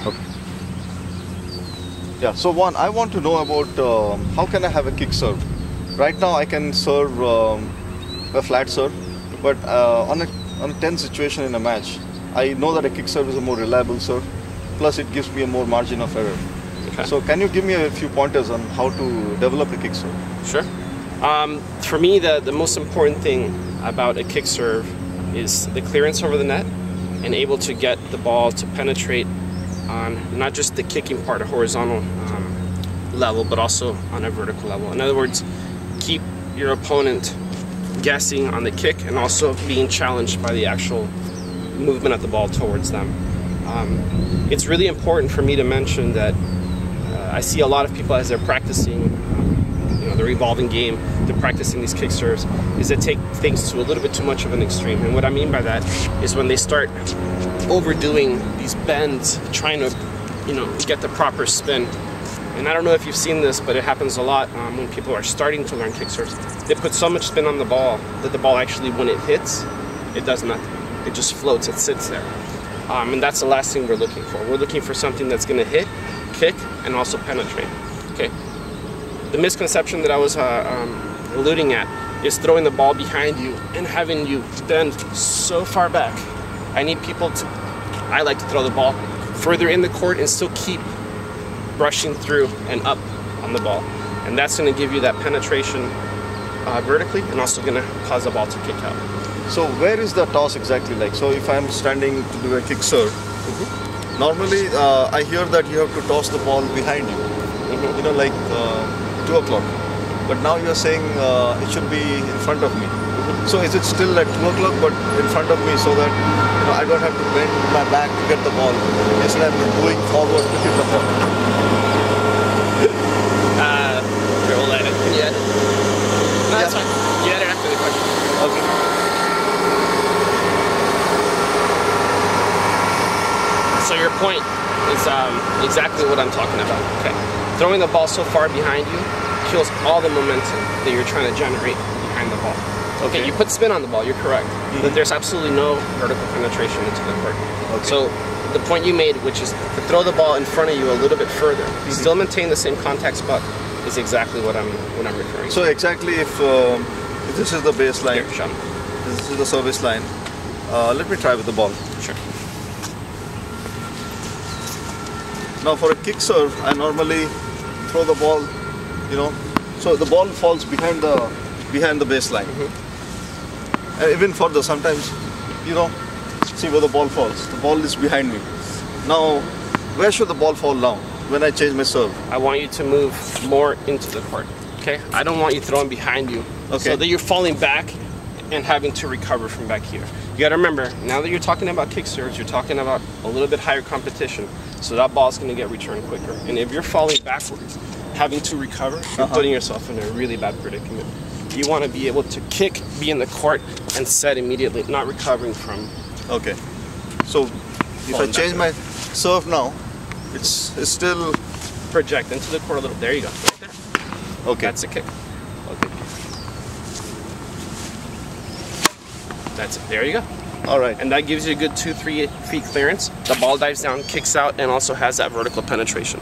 Okay. Yeah, so Juan, I want to know about how can I have a kick serve? Right now I can serve a flat serve, but on a tense situation in a match, I know that a kick serve is a more reliable serve, plus it gives me a more margin of error. Okay. So can you give me a few pointers on how to develop a kick serve? Sure. For me, the most important thing about a kick serve is the clearance over the net and able to get the ball to penetrate on not just the kicking part, a horizontal level, but also on a vertical level. In other words, keep your opponent guessing on the kick and also being challenged by the actual movement of the ball towards them. It's really important for me to mention that I see a lot of people as they're practicing the revolving game, they're practicing these kick serves, is they take things to a little bit too much of an extreme. And what I mean by that is when they start overdoing these bends, trying to get the proper spin. And I don't know if you've seen this, but it happens a lot when people are starting to learn kick serves. They put so much spin on the ball that the ball actually, when it hits, it does nothing. It just floats, it sits there. And that's the last thing we're looking for. We're looking for something that's going to hit, kick, and also penetrate. Okay. The misconception that I was alluding at is throwing the ball behind you and having you bend so far back. I need people to, I like to throw the ball further in the court and still keep brushing through and up on the ball. And that's going to give you that penetration vertically and also going to cause the ball to kick out. So where is the toss exactly like? So if I'm standing to do a kick serve, normally I hear that you have to toss the ball behind you, like 2 o'clock. But now you're saying it should be in front of me. So is it still at 2 o'clock but in front of me so that I don't have to bend my back to get the ball? Instead I'm going forward to hit the ball. We'll edit. Can you edit? No, that's fine. You edit after the question. Okay. So your point is exactly what I'm talking about. Okay. Throwing the ball so far behind you kills all the momentum that you're trying to generate behind the ball. Okay, you put spin on the ball, you're correct. But there's absolutely no vertical penetration into the court. Okay. So the point you made, which is to throw the ball in front of you a little bit further, still maintain the same contact spot, is exactly what I'm referring to. So exactly if this is the baseline, this is the service line, let me try with the ball. Sure. Now for a kick serve, I normally throw the ball, so the ball falls behind the baseline. And even further, sometimes, see where the ball falls. The ball is behind me. Now, where should the ball fall now when I change my serve? I want you to move more into the court. Okay? I don't want you throwing behind you, so that you're falling back and having to recover from back here. You got to remember, now that you're talking about kick serves, you're talking about a little bit higher competition. So that ball is going to get returned quicker. And if you're falling backwards, having to recover, you're putting yourself in a really bad predicament. You want to be able to kick, be in the court, and set immediately, not recovering from. Okay. So if I change my serve now, it's still project into the court a little. There you go. Right there. Okay. That's a kick. Okay. That's it. There you go. All right. And that gives you a good 2-3 feet clearance. The ball dives down, kicks out, and also has that vertical penetration.